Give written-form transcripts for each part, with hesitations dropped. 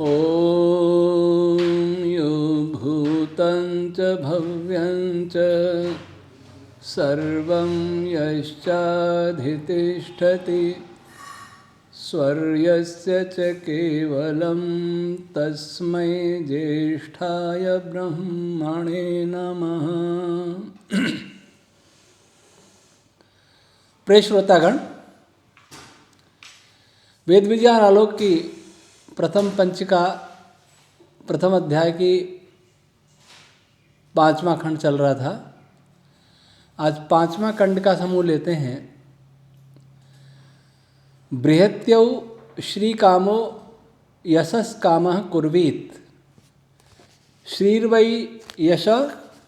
ॐ यो भूतं च भव्यं च सर्वं यश्चाधितिष्ठति स्वर्यस्य च केवलं तस्मै ज्येष्ठाय ब्रह्मणे नमः। प्रिय श्रोतागण, वेद विज्ञान आलोक की प्रथम पंचिका प्रथम अध्याय की 5वां खंड चल रहा था। आज 5वां खंड का समूह लेते हैं। बृहत्यौ श्रीकामो यशस् कामः कुर्वीत श्रीर्वै यश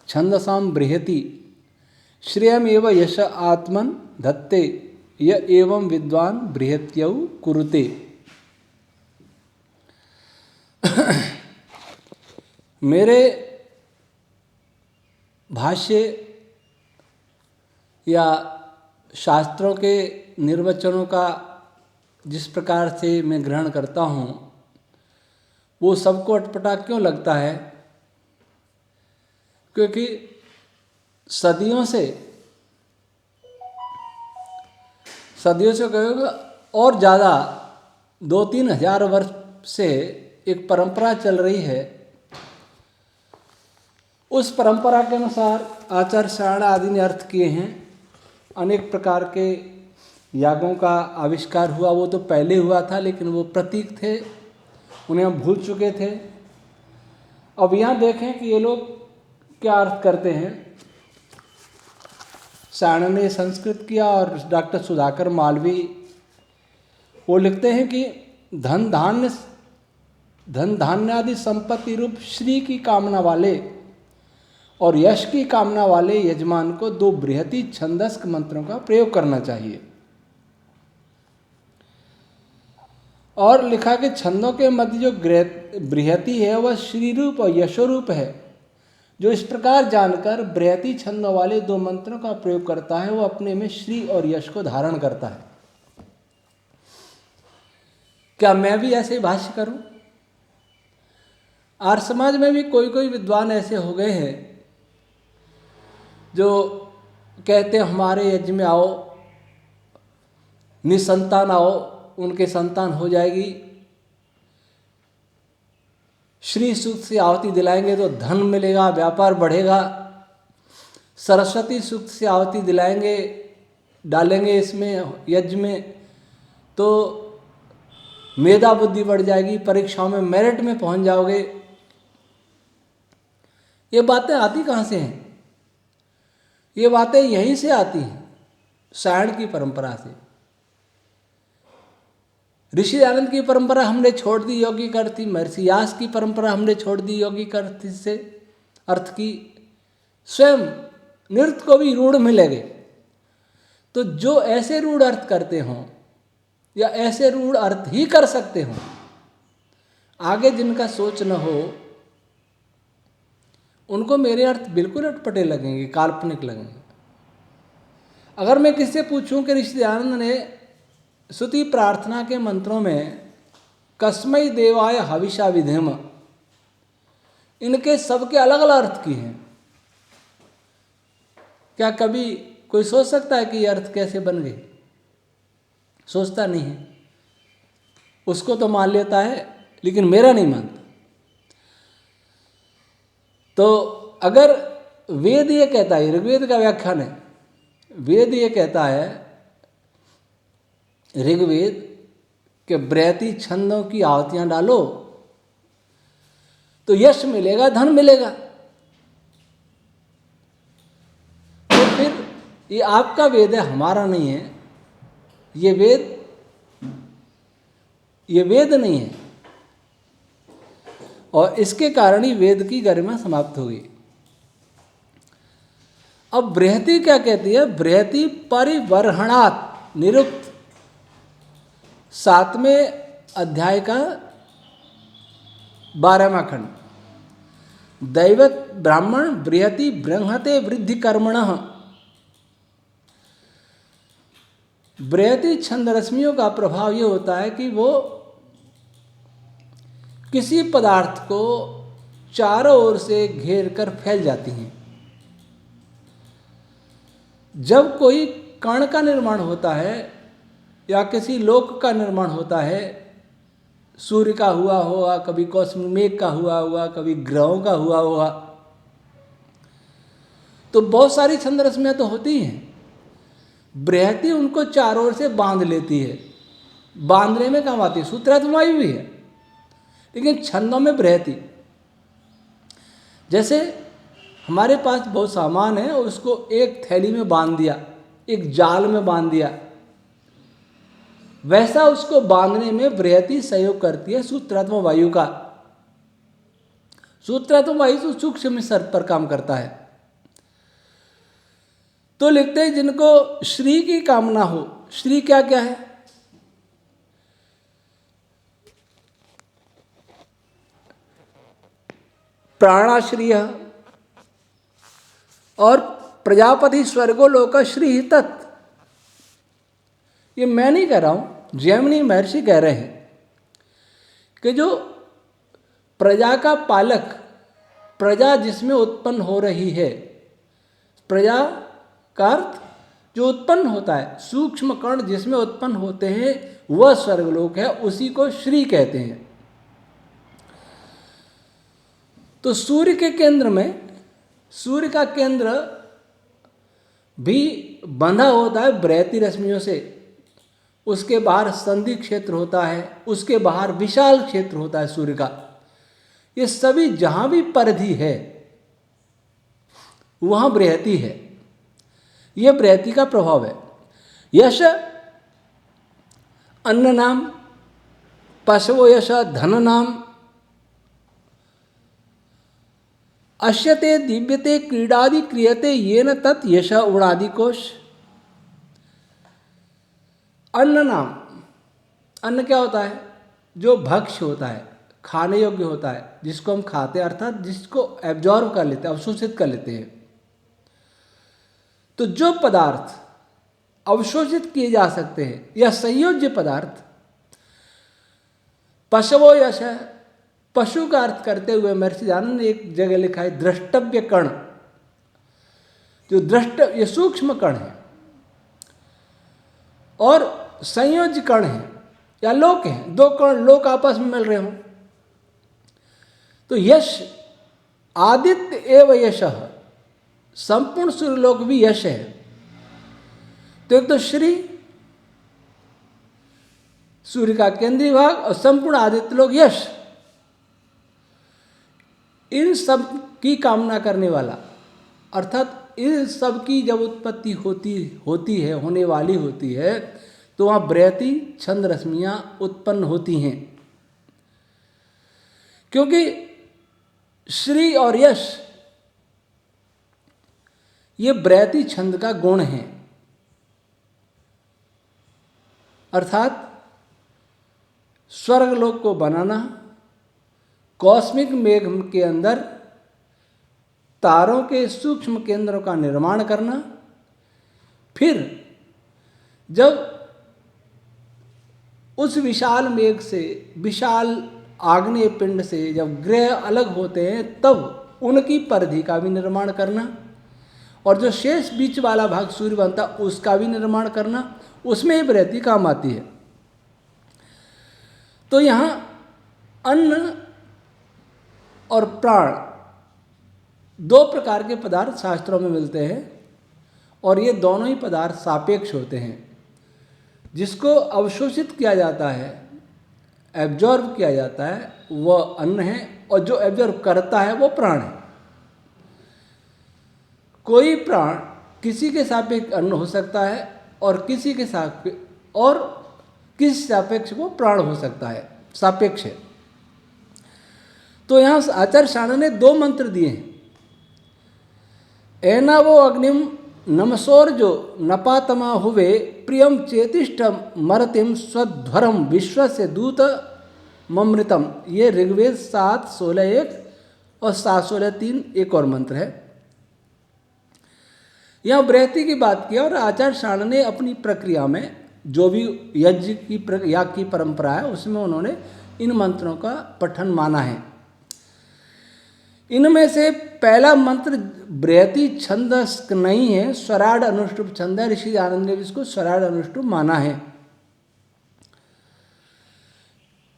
छंदसां बृहति श्रियमेव यश आत्मन धत्ते य एवं विद्वान बृहत्यौ कुरुते। मेरे भाष्य या शास्त्रों के निर्वचनों का जिस प्रकार से मैं ग्रहण करता हूँ वो सबको अटपटा क्यों लगता है? क्योंकि सदियों से कहोगे और ज़्यादा 2-3 हज़ार वर्ष से एक परंपरा चल रही है। उस परंपरा के अनुसार आचार्य श्रवण आदि ने अर्थ किए हैं। अनेक प्रकार के यागों का आविष्कार हुआ, वो तो पहले हुआ था, लेकिन वो प्रतीक थे, उन्हें हम भूल चुके थे। अब यहाँ देखें कि ये लोग क्या अर्थ करते हैं। सायण ने संस्कृत किया और डॉक्टर सुधाकर मालवी वो लिखते हैं कि धन धान्य आदि संपत्ति रूप श्री की कामना वाले और यश की कामना वाले यजमान को 2 बृहति छंदस्क मंत्रों का प्रयोग करना चाहिए। और लिखा कि छंदों के मध्य जो बृहति है वह श्री रूप और यशोरूप है। जो इस प्रकार जानकर बृहति छंदों वाले 2 मंत्रों का प्रयोग करता है वो अपने में श्री और यश को धारण करता है। क्या मैं भी ऐसे भाष्य करूं? आर्य समाज में भी कोई विद्वान ऐसे हो गए हैं जो कहते हैं हमारे यज्ञ में आओ, निसंतान आओ, उनके संतान हो जाएगी। श्री सूक्त से आहुति दिलाएंगे तो धन मिलेगा, व्यापार बढ़ेगा। सरस्वती सूक्त से आहुति दिलाएंगे, डालेंगे इसमें यज्ञ में तो मेधा बुद्धि बढ़ जाएगी, परीक्षाओं में मेरिट में पहुंच जाओगे। ये बातें आती कहाँ से हैं? ये बातें यहीं से आती हैं, सायण की परंपरा से। ऋषि आनंद की परंपरा हमने छोड़ दी यौगिक अर्थ थी, महर्षि व्यास की परंपरा हमने छोड़ दी यौगिक अर्थ से अर्थ की। स्वयं नृत्य को भी रूढ़ में लगे। तो जो ऐसे रूढ़ अर्थ करते हों या ऐसे रूढ़ अर्थ ही कर सकते हों, आगे जिनका सोच न हो, उनको मेरे अर्थ बिल्कुल अटपटे लगेंगे, काल्पनिक लगेंगे। अगर मैं किससे पूछूं कि ऋषि आनंद ने स्तुति प्रार्थना के मंत्रों में कस्मै देवाय हविषा विधेम, इनके सबके अलग अलग अर्थ किए हैं, क्या कभी कोई सोच सकता है कि ये अर्थ कैसे बन गए? सोचता नहीं है। उसको तो मान लेता है, लेकिन मेरा नहीं मानता। तो अगर वेद ये कहता है, ऋग्वेद का व्याख्यान है, वेद ये कहता है ऋग्वेद के बृहति छंदों की आहुतियां डालो तो यश मिलेगा, धन मिलेगा। तो फिर ये आपका वेद है, हमारा नहीं है। ये वेद नहीं है और इसके कारण ही वेद की गरिमा समाप्त हो गई। अब बृहति क्या कहती है? बृहति परिवर्हणात् निरुक्त 7वें अध्याय का 12वां खंड, दैवत ब्राह्मण बृहति बृंहते वृद्धि कर्मणः। बृहति छंद रश्मियों का प्रभाव ये होता है कि वो किसी पदार्थ को चारों ओर से घेर कर फैल जाती हैं। जब कोई कण का निर्माण होता है या किसी लोक का निर्माण होता है, सूर्य का हुआ होगा, कभी कौसम मेघ का हुआ होगा, कभी ग्रहों का हुआ होगा, तो बहुत सारी छंद रश्मियाँ तो होती हैं। बृहति उनको चारों ओर से बांध लेती है। बांधने में काम आती है, सूत्रात्म वायु भी है, लेकिन छंदों में बृहति। जैसे हमारे पास बहुत सामान है और उसको एक थैली में बांध दिया, एक जाल में बांध दिया, वैसा उसको बांधने में बृहति सहयोग करती है सूत्रात्म वायु का। सूत्रात्म वायु तो सूक्ष्म स्तर पर काम करता है। तो लिखते हैं जिनको श्री की कामना हो। श्री क्या क्या है? प्राणाश्रिय और प्रजापति स्वर्गो लोक श्री तत्। ये मैं नहीं कह रहा हूं, जैमिनी महर्षि कह रहे हैं कि जो प्रजा का पालक, प्रजा जिसमें उत्पन्न हो रही है, प्रजा का अर्थ जो उत्पन्न होता है, सूक्ष्म कण जिसमें उत्पन्न होते हैं वह स्वर्गलोक है, उसी को श्री कहते हैं। तो सूर्य के केंद्र में, सूर्य का केंद्र भी बंधा होता है बृहति रश्मियों से। उसके बाहर संधि क्षेत्र होता है, उसके बाहर विशाल क्षेत्र होता है सूर्य का। ये सभी जहां भी परिधि है वहां बृहति है। यह बृहति का प्रभाव है। यश अन्न नाम, पशवो यश धन नाम, अश्यते दिव्यते क्रीडादि क्रियते येन तत् यश उणादि कोश। अन्न नाम, अन्न क्या होता है? जो भक्ष्य होता है, खाने योग्य होता है, जिसको हम खाते हैं, अर्थात जिसको एब्जॉर्व कर लेते हैं, अवशोषित कर लेते हैं। तो जो पदार्थ अवशोषित किए जा सकते हैं या संयोज्य पदार्थ, पशवो यश है। पशु का अर्थ करते हुए महर्षि दयानंद ने एक जगह लिखा है द्रष्टव्य कण। जो ये सूक्ष्म कण है और संयोज्य कण है या लोक है, दो कण लोक आपस में मिल रहे हों। तो यश आदित्य एवं यश, संपूर्ण सूर्यलोक भी यश है। तो एक तो श्री, सूर्य का केंद्रीय भाग, और संपूर्ण आदित्य लोक यश, इन सब की कामना करने वाला, अर्थात इन सब की जब उत्पत्ति होती है, होने वाली होती है, तो वहाँ बृहति छंद रश्मियाँ उत्पन्न होती हैं। क्योंकि श्री और यश ये बृहति छंद का गुण है। अर्थात स्वर्गलोक को बनाना, कॉस्मिक मेघ के अंदर तारों के सूक्ष्म केंद्रों का निर्माण करना, फिर जब उस विशाल मेघ से, विशाल आग्नेय पिंड से जब ग्रह अलग होते हैं तब उनकी परिधि का भी निर्माण करना, और जो शेष बीच वाला भाग सूर्य बनता उसका भी निर्माण करना, उसमें ही बृहति काम आती है। तो यहाँ अन्न और प्राण दो प्रकार के पदार्थ शास्त्रों में मिलते हैं, और ये दोनों ही पदार्थ सापेक्ष होते हैं। जिसको अवशोषित किया जाता है, एब्जॉर्ब किया जाता है, वह अन्न है, और जो एब्जॉर्ब करता है वो प्राण है। कोई प्राण किसी के सापेक्ष अन्न हो सकता है और किसी सापेक्ष वो प्राण हो सकता है, सापेक्ष है। तो यहाँ आचार्य शाणा ने दो मंत्र दिए हैं। एना वो अग्निम नमसोर्जो नपातमा हुवे प्रियम चेतिष्ठम मरतिम स्वध्वरम विश्व से दूत ममृतम। ये ऋग्वेद 7:16-1 और 7:16-3 एक और मंत्र है। यहाँ बृहति की बात किया, और आचार्य शाणा ने अपनी प्रक्रिया में जो भी याग की परंपरा है उसमें उन्होंने इन मंत्रों का पठन माना है। इनमें से पहला मंत्र बृहति छंदस्क नहीं है, स्वराड अनुष्टुप छंद है। ऋषि आनंद ने भी इसको स्वराड अनुष्टुप माना है।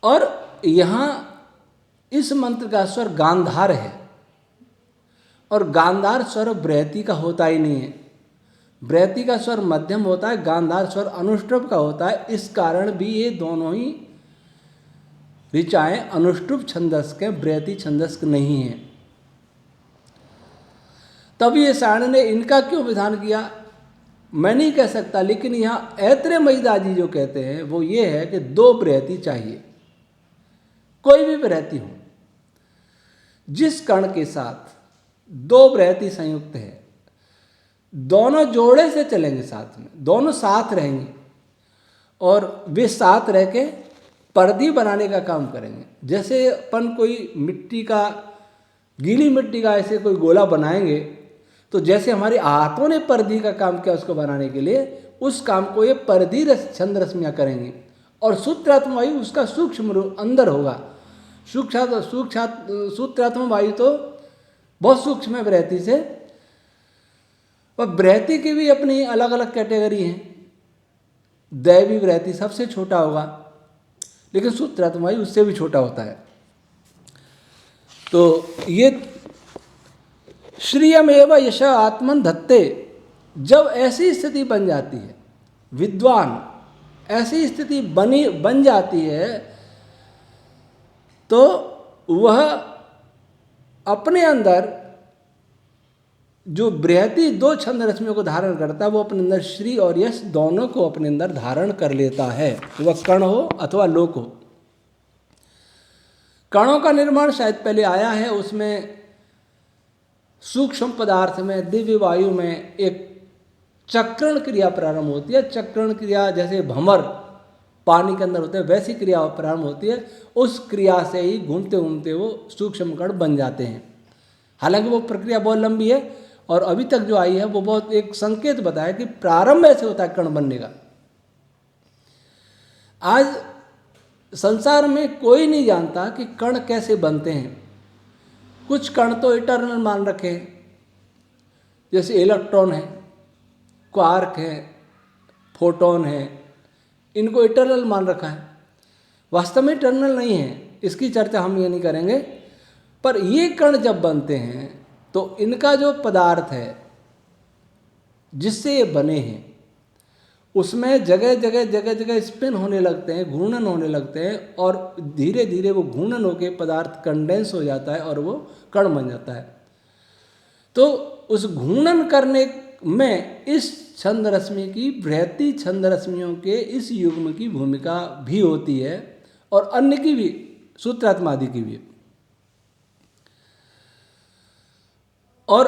और यहाँ इस मंत्र का स्वर गांधार है, और गांधार स्वर बृहति का होता ही नहीं है। बृहति का स्वर मध्यम होता है, गांधार स्वर अनुष्टुप का होता है। इस कारण भी ये दोनों ही ऋचाएँ अनुष्टुप छंदस्क हैं, बृहति छंदस्क नहीं है। तब ये सायण ने इनका क्यों विधान किया मैं नहीं कह सकता, लेकिन यहाँ ऐत्रेय महिदाजी जो कहते हैं वो ये है कि 2 बृहति चाहिए, कोई भी बृहति हो। जिस कर्ण के साथ 2 बृहति संयुक्त है, दोनों जोड़े से चलेंगे साथ में, दोनों साथ रहेंगे और वे साथ रह के परदी बनाने का काम करेंगे। जैसे अपन कोई मिट्टी का, गीली मिट्टी का ऐसे कोई गोला बनाएंगे, तो जैसे हमारे हाथों ने परदी का काम किया उसको बनाने के लिए, उस काम को ये परदी छंद रश्मियाँ करेंगी। और सूत्रात्म वायु उसका सूक्ष्म अंदर होगा। सूत्रात्म वायु तो बहुत सूक्ष्म है बृहति से, और बृहति की भी अपनी अलग अलग कैटेगरी हैं। दैवी बृहति सबसे छोटा होगा, लेकिन सूत्रात्म वायु उससे भी छोटा होता है। तो ये श्रियमेव यश आत्मन धत्ते, जब ऐसी स्थिति बन जाती है, विद्वान ऐसी स्थिति बन जाती है, तो वह अपने अंदर जो बृहति 2 छंद रश्मियों को धारण करता है, वो अपने अंदर श्री और यश दोनों को अपने अंदर धारण कर लेता है, वह कण हो अथवा लोक हो। कणों का निर्माण शायद पहले आया है, उसमें सूक्ष्म पदार्थ में, दिव्य वायु में एक चक्रण क्रिया प्रारंभ होती है। चक्रण क्रिया जैसे भंवर पानी के अंदर होते हैं, वैसी क्रिया प्रारंभ होती है। उस क्रिया से ही घूमते घूमते वो सूक्ष्म कण बन जाते हैं। हालांकि वो प्रक्रिया बहुत लंबी है, और अभी तक जो आई है वो बहुत एक संकेत बताया कि प्रारंभ ऐसे होता है कण बनने का। आज संसार में कोई नहीं जानता कि कण कैसे बनते हैं। कुछ कण तो इटर्नल मान रखे हैं, जैसे इलेक्ट्रॉन है, क्वार्क है, फोटोन है, इनको इटर्नल मान रखा है। वास्तव में इटर्नल नहीं है, इसकी चर्चा हम ये नहीं करेंगे। पर ये कण जब बनते हैं तो इनका जो पदार्थ है जिससे ये बने हैं, उसमें जगह जगह स्पिन होने लगते हैं, घूर्णन होने लगते हैं, और धीरे धीरे वो घूर्णन होकर पदार्थ कंडेंस हो जाता है और वो कण बन जाता है। तो उस घूर्णन करने में इस छंद रश्मि की, बृहति छंद रश्मियों के इस युग्म की भूमिका भी होती है, और अन्य की भी, सूत्रात्म आदि की भी। और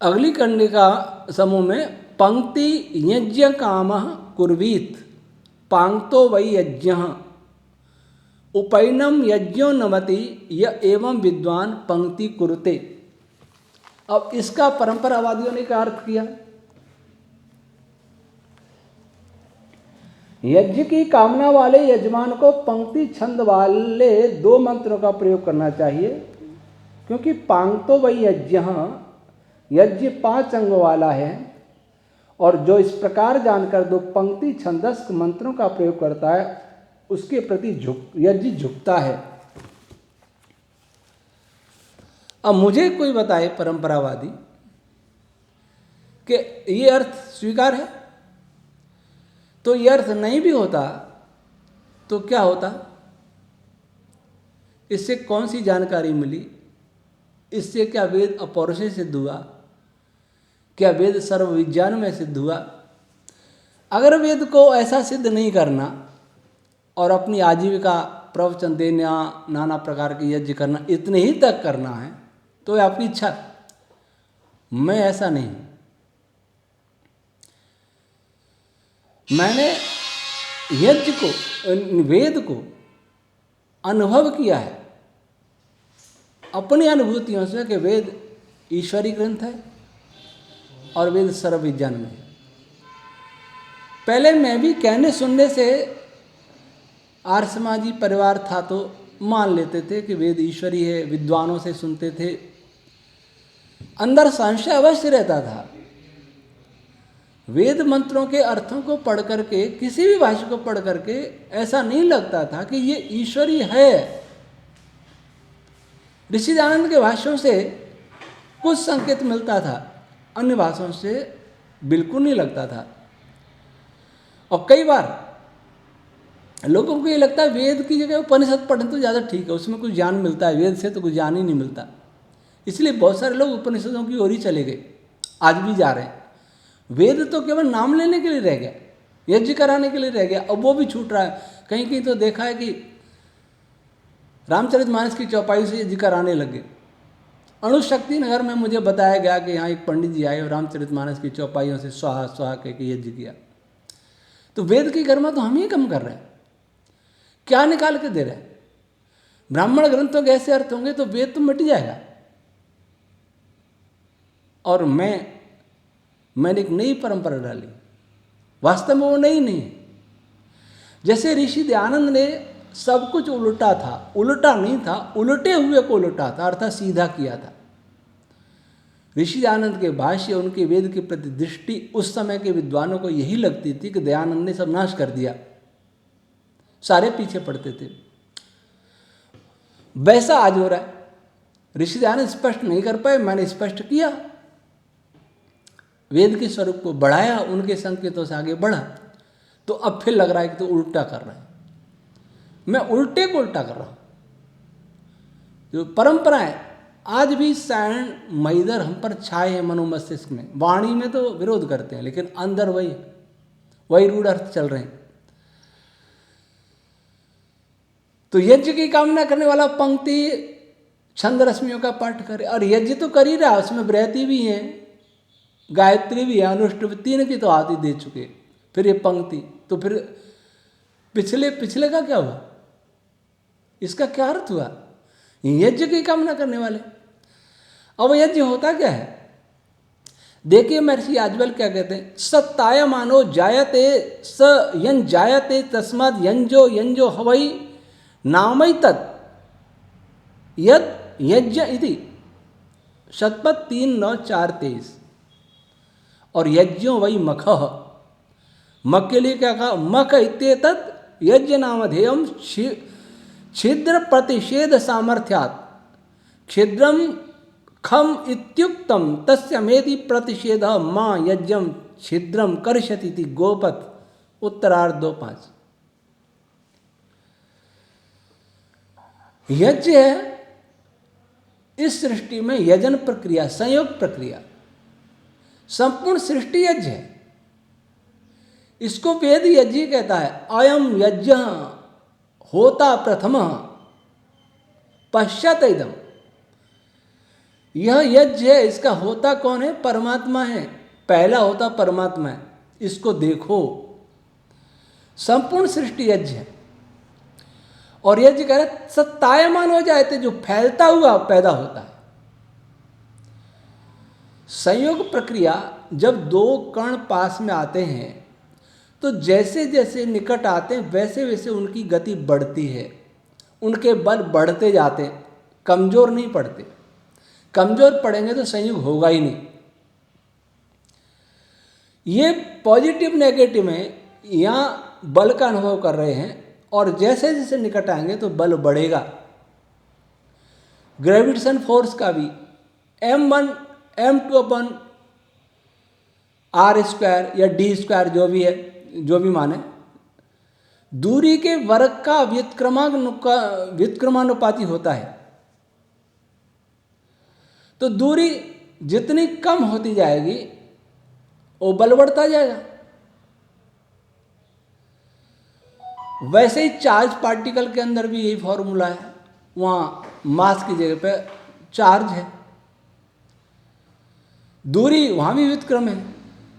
अगली कंडिका समूह में पंक्ति यज्ञ काम कुर्वीत पांक्तो वै यज्ञ उपैनम यज्ञो नमति य एवं विद्वान पंक्ति कुरुते। अब इसका परंपरावादियों ने क्या अर्थ किया? यज्ञ की कामना वाले यजमान को पंक्ति छंद वाले 2 मंत्रों का प्रयोग करना चाहिए, क्योंकि पांक्तो वै यज्ञ, यज्ञ 5 अंगों वाला है, और जो इस प्रकार जानकर 2 पंक्ति छंदस्क मंत्रों का प्रयोग करता है उसके प्रति यज्ञ झुकता है। अब मुझे कोई बताए परंपरावादी कि ये अर्थ स्वीकार है, तो ये अर्थ नहीं भी होता तो क्या होता? इससे कौन सी जानकारी मिली? इससे क्या वेद अपौरुष से सिद्ध हुआ? क्या वेद सर्वविज्ञान में सिद्ध हुआ? अगर वेद को ऐसा सिद्ध नहीं करना और अपनी आजीविका प्रवचन देना, नाना प्रकार के यज्ञ करना, इतने ही तक करना है तो ये आपकी इच्छा। मैं ऐसा नहीं, मैंने यज्ञ को, वेद को अनुभव किया है अपनी अनुभूतियों से कि वेद ईश्वरी ग्रंथ है और वेद सर्वविज्ञान में है। पहले मैं भी कहने सुनने से आर्य समाजी परिवार था तो मान लेते थे कि वेद ईश्वरी है, विद्वानों से सुनते थे। अंदर संशय अवश्य रहता था। वेद मंत्रों के अर्थों को पढ़ करके, किसी भी भाषा को पढ़ करके ऐसा नहीं लगता था कि ये ईश्वरी है। ऋषि दयानंद के भाष्यों से कुछ संकेत मिलता था, अन्य भाषाओं से बिल्कुल नहीं लगता था। और कई बार लोगों को ये लगता है वेद की जगह उपनिषद पढ़ें तो ज़्यादा ठीक है, उसमें कुछ ज्ञान मिलता है, वेद से तो कुछ ज्ञान ही नहीं मिलता। इसलिए बहुत सारे लोग उपनिषदों की ओर ही चले गए, आज भी जा रहे हैं। वेद तो केवल नाम लेने के लिए रह गया, यज्ञ कराने के लिए रह गया, अब वो भी छूट रहा है। कहीं कहीं तो देखा है कि रामचरितमानस की चौपाई से यज्ञ कराने लगे। अणुशक्ति नगर में मुझे बताया गया कि यहाँ एक पंडित जी आए और रामचरितमानस की चौपाइयों से स्वाहा स्वाहा कह के यज्ञ किया। तो वेद की गरिमा तो हम ही कम कर रहे हैं, क्या निकाल के दे रहे हैं? ब्राह्मण ग्रंथों के ऐसे अर्थ होंगे तो वेद तो मिट जाएगा। और मैंने एक नई परंपरा डाली, वास्तव में वो नई नहीं है। जैसे ऋषि दयानंद ने सब कुछ उल्टा था, उल्टा नहीं था, उल्टे हुए को उल्टा था, अर्थात सीधा किया था। ऋषि दयानंद के भाष्य, उनके वेद के प्रति दृष्टि उस समय के विद्वानों को यही लगती थी कि दयानंद ने सब नाश कर दिया, सारे पीछे पड़ते थे। वैसा आज हो रहा है। ऋषि दयानंद स्पष्ट नहीं कर पाए, मैंने स्पष्ट किया, वेद के स्वरूप को बढ़ाया, उनके संकेतों से आगे बढ़ा। तो अब फिर लग रहा है कि तो उल्टा कर रहा है। मैं उल्टे को उल्टा कर रहा हूं। जो परंपरा है आज भी सायण मैदर हम पर छाए हैं मनो मस्तिष्क में। वाणी में तो विरोध करते हैं, लेकिन अंदर वही रूढ़ अर्थ चल रहे हैं। तो यज्ञ की कामना करने वाला पंक्ति छंद रश्मियों का पाठ करे, और यज्ञ तो कर ही रहा, उसमें बृहति भी है, गायत्री भी है, अनुष्टुप, तीन की तो आदि दे चुके। फिर ये पंक्ति, तो फिर पिछले का क्या हुआ? इसका क्या अर्थ हुआ? यज्ञ की कामना करने वाले। अब यज्ञ होता क्या है? देखिए महर्षि याज्ञवल्क्य क्या कहते हैं, सत्ताय मानो जायते स यन जायते तस्माद यंजो हवई नामई तत् यद यज्ञ इति। शतपथ 3:9-4-23। और यज्ञो वही मखः, मख के लिए क्या कहा? मख इत्येतत् यज्ञ नामधेयम छिद्र प्रतिषेध सामर्थ्यात् छिद्रम खम इत्युक्तम तस्य मेति प्रतिषेध मां यज्ञम छिद्रम करिष्यति इति गोपथ उत्तरार्ध 2:5। यज्ञ है इस सृष्टि में यजन प्रक्रिया, संयोग प्रक्रिया, संपूर्ण सृष्टि यज्ञ है। इसको वेद यज्ञ कहता है। अयम यज्ञ होता प्रथम पश्चात इदम। यह यज्ञ है, इसका होता कौन है? परमात्मा है, पहला होता परमात्मा है, इसको देखो। संपूर्ण सृष्टि यज्ञ है। और यज्ञ कह रहे सत्तायमान हो जाए थे, जो फैलता हुआ पैदा होता है। संयोग प्रक्रिया, जब दो कण पास में आते हैं तो जैसे जैसे निकट आते हैं वैसे वैसे उनकी गति बढ़ती है, उनके बल बढ़ते जाते हैं, कमजोर नहीं पड़ते। कमजोर पड़ेंगे तो संयोग होगा ही नहीं। ये पॉजिटिव नेगेटिव में यहाँ बल का अनुभव कर रहे हैं, और जैसे जैसे निकट आएंगे तो बल बढ़ेगा। ग्रेविटेशन फोर्स का भी m1 m2 r² या d² जो भी है, जो भी माने, दूरी के वर्ग का व्युत्क्रमानुपाती होता है। तो दूरी जितनी कम होती जाएगी वो बल बढ़ता जाएगा। वैसे ही चार्ज पार्टिकल के अंदर भी यही फॉर्मूला है। वहाँ मास की जगह पे चार्ज है, दूरी वहाँ भी व्युत्क्रम है,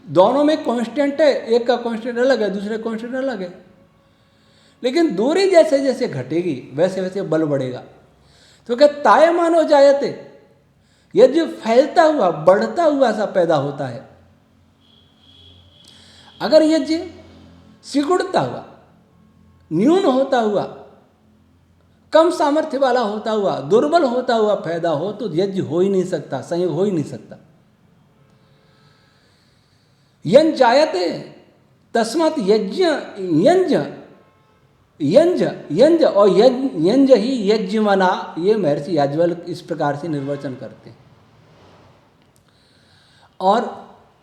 दोनों में कांस्टेंट है, एक का कांस्टेंट अलग है, दूसरे कांस्टेंट अलग है। लेकिन दूरी जैसे जैसे घटेगी वैसे वैसे बल बढ़ेगा। तो क्या तायमान हो जायते, यज्ञ फैलता हुआ बढ़ता हुआ सा पैदा होता है। अगर यज्ञ सिकुड़ता हुआ न्यून होता हुआ, कम सामर्थ्य वाला होता हुआ, दुर्बल होता हुआ पैदा हो तो यज्ञ हो ही नहीं सकता, संयोग हो ही नहीं सकता। यं जायते तस्मात् यज्ञ यंज यंज यंज और यंज ही यज्ञ मना, ये महर्षि याज्ञवल्क्य इस प्रकार से निर्वचन करते हैं। और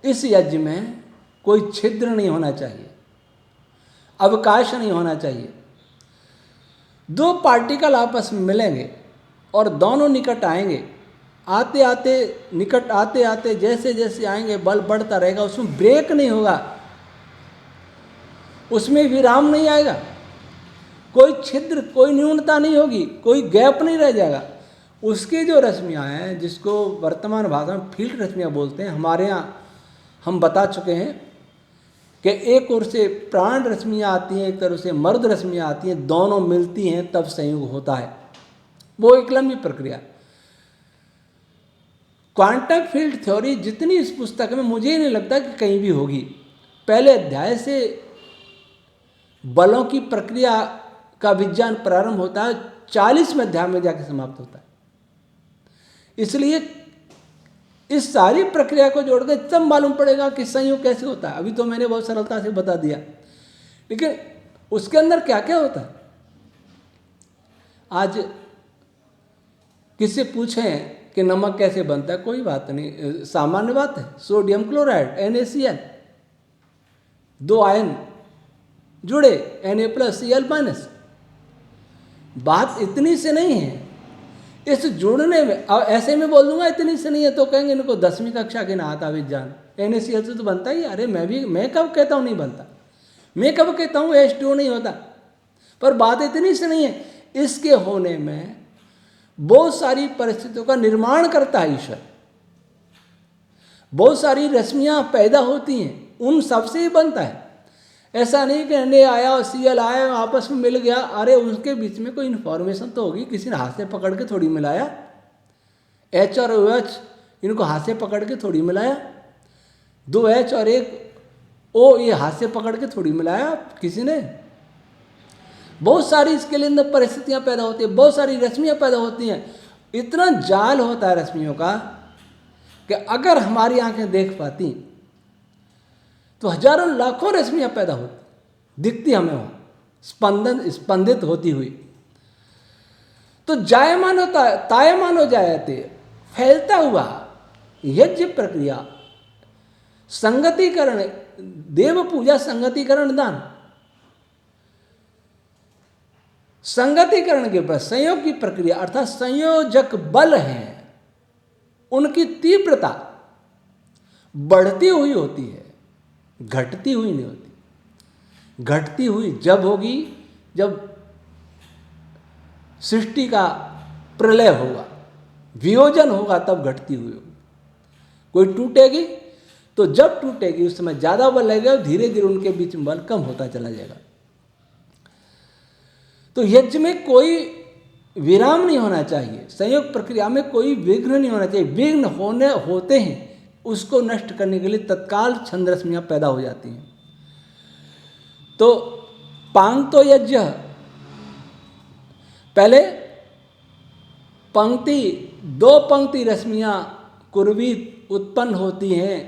इस यज्ञ में कोई छिद्र नहीं होना चाहिए, अवकाश नहीं होना चाहिए। दो पार्टिकल आपस में मिलेंगे और दोनों निकट आएंगे, आते आते निकट आते आते जैसे जैसे आएंगे बल बढ़ता रहेगा, उसमें ब्रेक नहीं होगा, उसमें विराम नहीं आएगा, कोई छिद्र, कोई न्यूनता नहीं होगी, कोई गैप नहीं रह जाएगा। उसकी जो रश्मियाँ हैं, जिसको वर्तमान भाषा में फील्ड रश्मियाँ बोलते हैं, हमारे यहाँ हम बता चुके हैं कि एक ओर से प्राण रश्मियाँ आती हैं, एक तरफ से मर्द रश्मियाँ आती हैं, दोनों मिलती हैं तब संयोग होता है। वो एक लंबी प्रक्रिया। क्वांटम फील्ड थ्योरी जितनी इस पुस्तक में, मुझे नहीं लगता कि कहीं भी होगी। पहले अध्याय से बलों की प्रक्रिया का विज्ञान प्रारंभ होता है, 40वें अध्याय में जाके समाप्त होता है। इसलिए इस सारी प्रक्रिया को जोड़ के तब मालूम पड़ेगा कि संयोग कैसे होता है। अभी तो मैंने बहुत सरलता से बता दिया, लेकिन उसके अंदर क्या क्या होता है। आज किससे पूछें कि नमक कैसे बनता है, कोई बात नहीं, सामान्य बात है। सोडियम क्लोराइड NaCl, दो आयन जुड़े Na+Cl-। बात इतनी से नहीं है, इस जुड़ने में। अब ऐसे में बोल दूंगा इतनी से नहीं है तो कहेंगे इनको 10वीं कक्षा के ना आता विज्ञान, NaCl से तो बनता ही। अरे मैं कब कहता हूँ नहीं बनता, मैं कब कहता हूँ H2O नहीं होता। पर बात इतनी से नहीं है, इसके होने में बहुत सारी परिस्थितियों का निर्माण करता है ईश्वर। बहुत सारी रश्मियाँ पैदा होती हैं, उन सबसे ही बनता है। ऐसा नहीं कि Na आया और Cl आया आपस में मिल गया। अरे उसके बीच में कोई इन्फॉर्मेशन तो होगी, किसी ने हाथ से पकड़ के थोड़ी मिलाया। H और OH इनको हाथ से पकड़ के थोड़ी मिलाया, 2 H और 1 O ये हाथ से पकड़ के थोड़ी मिलाया किसी ने। बहुत सारी इसके लिए अंदर परिस्थितियाँ पैदा होती हैं, बहुत सारी रश्मियाँ पैदा होती हैं। इतना जाल होता है रश्मियों का कि अगर हमारी आंखें देख पाती तो हजारों लाखों रश्मियाँ पैदा होती दिखती हमें वहाँ स्पंदित होती हुई। तो जायमान होता है, तायमान हो जाते, फैलता हुआ यज्ञ प्रक्रिया, संगतिकरण, देव पूजा, संगतिकरण दान। संगतिकरण के बाद संयोग की प्रक्रिया अर्थात संयोजक बल हैं, उनकी तीव्रता बढ़ती हुई होती है, घटती हुई नहीं होती। घटती हुई जब होगी जब सृष्टि का प्रलय होगा, वियोजन होगा, तब घटती हुई होगी। कोई टूटेगी तो जब टूटेगी उस समय ज़्यादा बल लगेगा, धीरे धीरे उनके बीच में बल कम होता चला जाएगा। तो यज्ञ में कोई विराम नहीं होना चाहिए, संयोग प्रक्रिया में कोई विघ्न नहीं होना चाहिए। विघ्न होते हैं, उसको नष्ट करने के लिए तत्काल छंद रश्मियाँ पैदा हो जाती हैं। तो पांक्तो यज्ञ, पहले पंक्ति, 2 पंक्ति रश्मियाँ कुर्वीत उत्पन्न होती हैं,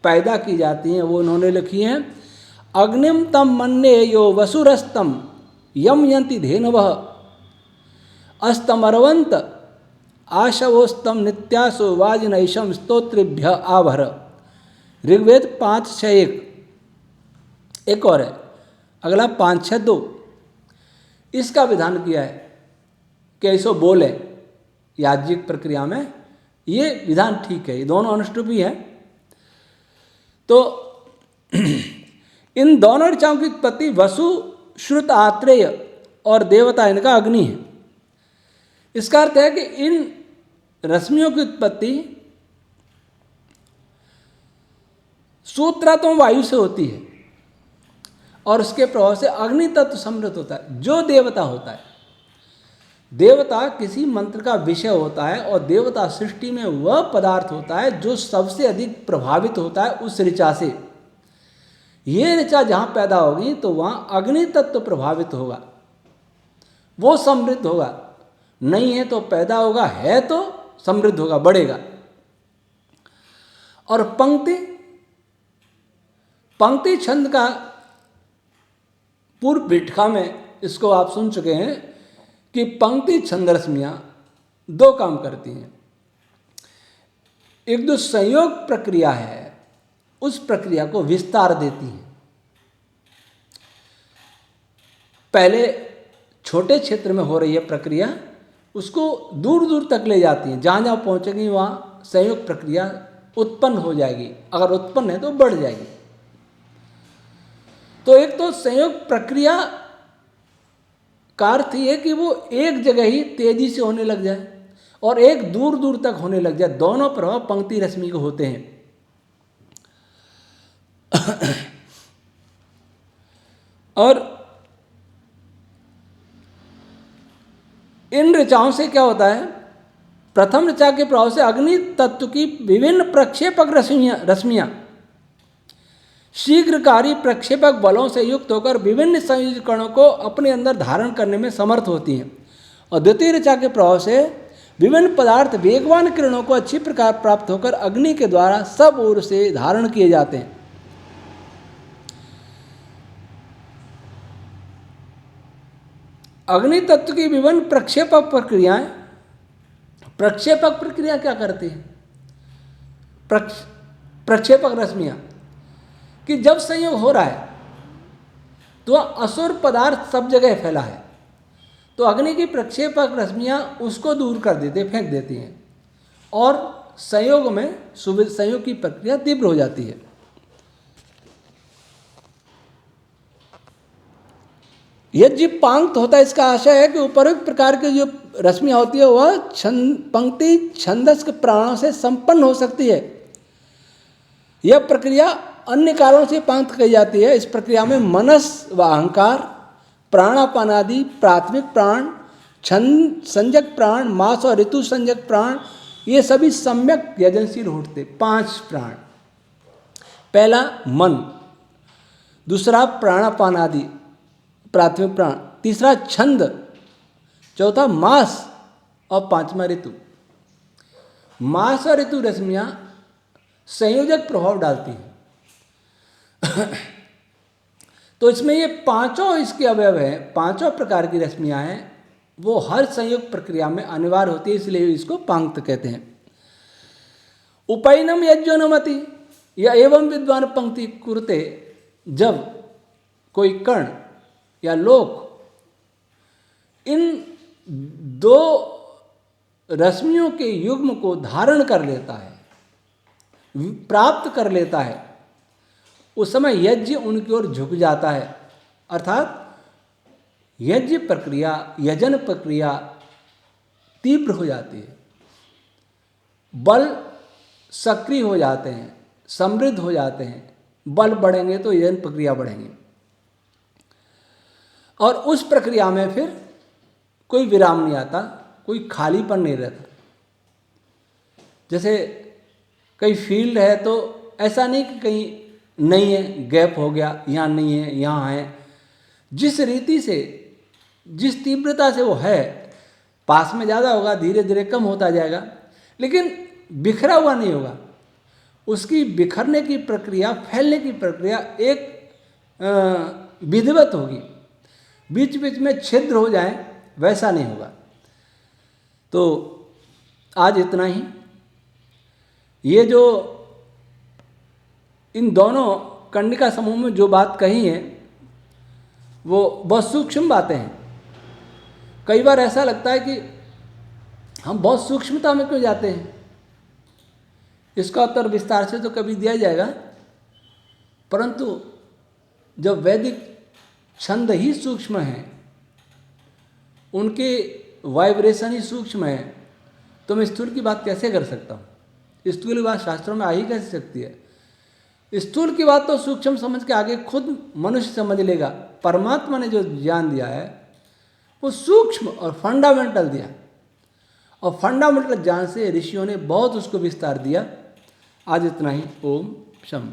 पैदा की जाती हैं। वो उन्होंने लिखी हैं, अग्निम तम मन्ये यो वसुरस्तम यम यंति धेनवः अस्तमरवंत आशवोस्तम नित्यासो वाजिनैशम स्तोत्रिभ्य आभर। ऋग्वेद 5:6-1। एक और है, अगला 5:6-2। इसका विधान किया है कि ऐसो बोले याज्ञिक प्रक्रिया में, ये विधान ठीक है, ये दोनों अनुष्टुपी है। तो इन दोनों ऋचाओं की उत्पत्ति वसु, श्रुत, आत्रेय और देवता, इनका अग्नि है। इसका अर्थ है कि इन रश्मियों की उत्पत्ति सूत्रात्म वायु से होती है और उसके प्रभाव से अग्नि तत्व समृद्ध होता है। जो देवता होता है, देवता किसी मंत्र का विषय होता है और देवता सृष्टि में वह पदार्थ होता है जो सबसे अधिक प्रभावित होता है उस ऋचा से। ये ऋचा जहाँ पैदा होगी तो वहाँ अग्नि तत्व प्रभावित होगा, वो समृद्ध होगा। नहीं है तो पैदा होगा, है तो समृद्ध होगा, बढ़ेगा। और पंक्ति छंद का पूर्व पीठिका में इसको आप सुन चुके हैं कि पंक्ति छंद रश्मियाँ दो काम करती हैं। एक जो संयोग प्रक्रिया है उस प्रक्रिया को विस्तार देती हैं। पहले छोटे क्षेत्र में हो रही है प्रक्रिया, उसको दूर दूर तक ले जाती हैं। जहाँ जहाँ पहुँचेगी वहाँ संयोग प्रक्रिया उत्पन्न हो जाएगी, अगर उत्पन्न है तो बढ़ जाएगी। तो एक तो संयोग प्रक्रिया का अर्थ ये कि वो एक जगह ही तेजी से होने लग जाए और एक दूर दूर तक होने लग जाए। दोनों प्रभाव पंक्ति रश्मि को होते हैं। और इन ऋचाओं से क्या होता है, प्रथम ऋचा के प्रभाव से अग्नि तत्व की विभिन्न प्रक्षेपक रश्मियां शीघ्रकारी प्रक्षेपक बलों से युक्त होकर विभिन्न संयोजी कणों को अपने अंदर धारण करने में समर्थ होती हैं। और द्वितीय ऋचा के प्रभाव से विभिन्न पदार्थ वेगवान किरणों को अच्छी प्रकार प्राप्त होकर अग्नि के द्वारा सब ओर से धारण किए जाते हैं। अग्नि तत्व की विभिन्न प्रक्षेपक प्रक्रियाएं, प्रक्षेपक प्रक्रिया क्या करती है, प्रक्षेपक रश्मियां, कि जब संयोग हो रहा है तो असुर पदार्थ सब जगह फैला है, तो अग्नि की प्रक्षेपक रश्मियां उसको दूर कर देते, फेंक देती हैं और संयोग में संयोग की प्रक्रिया तीव्र हो जाती है। यज्ञ पांक्त होता है, इसका आशय है कि उपरोक्त प्रकार की जो रश्मियाँ होती है वह पंक्ति छंदस के प्राणों से संपन्न हो सकती है। यह प्रक्रिया अन्य कारणों से पांक्त कही जाती है। इस प्रक्रिया में मनस व अहंकार, प्राणापान आदि प्राथमिक प्राण, छंद संजक प्राण, मास और ऋतु संजक प्राण, ये सभी सम्यक यजनशील होते। 5 प्राण, पहला मन, दूसरा प्राणापान आदि प्राथमिक प्राण, तीसरा छंद, चौथा मास और 5वां ऋतु। मास और ऋतु रश्मियाँ संयोजक प्रभाव डालती हैं। तो इसमें ये पांचों इसके अवयव हैं, पांचों प्रकार की रश्मियाँ हैं, वो हर संयोग प्रक्रिया में अनिवार्य होती है, इसलिए इसको पांक्त कहते हैं। उपैनम यज्ञोनुमति या एवं विद्वान पंक्ति कुरते, जब कोई कर्ण या लोक इन दो रश्मियों के युग्म को धारण कर लेता है, प्राप्त कर लेता है, उस समय यज्ञ उनकी ओर झुक जाता है। अर्थात यज्ञ प्रक्रिया, यजन प्रक्रिया तीव्र हो जाती है, बल सक्रिय हो जाते हैं, समृद्ध हो जाते हैं। बल बढ़ेंगे तो यजन प्रक्रिया बढ़ेंगे और उस प्रक्रिया में फिर कोई विराम नहीं आता, कोई खालीपन नहीं रहता। जैसे कई फील्ड है तो ऐसा नहीं कि कहीं नहीं है, गैप हो गया, यहाँ नहीं है, यहाँ है। जिस रीति से, जिस तीव्रता से वो है, पास में ज़्यादा होगा, धीरे धीरे कम होता जाएगा, लेकिन बिखरा हुआ नहीं होगा। उसकी बिखरने की प्रक्रिया, फैलने की प्रक्रिया एक विधिवत होगी, बीच बीच में छिद्र हो जाए वैसा नहीं होगा। तो आज इतना ही। ये जो इन दोनों कंडिका समूह में जो बात कही है वो बहुत सूक्ष्म बातें हैं। कई बार ऐसा लगता है कि हम बहुत सूक्ष्मता में क्यों जाते हैं, इसका उत्तर विस्तार से तो कभी दिया जाएगा, परंतु जब वैदिक छंद ही सूक्ष्म हैं, उनके वाइब्रेशन ही सूक्ष्म है, तो मैं स्थूल की बात कैसे कर सकता हूँ? स्थूल की बात शास्त्रों में आ ही कैसे सकती है? स्थूल की बात तो सूक्ष्म समझ के आगे खुद मनुष्य समझ लेगा। परमात्मा ने जो ज्ञान दिया है वो सूक्ष्म और फंडामेंटल दिया, और फंडामेंटल ज्ञान से ऋषियों ने बहुत उसको विस्तार दिया। आज इतना ही। ओम शम।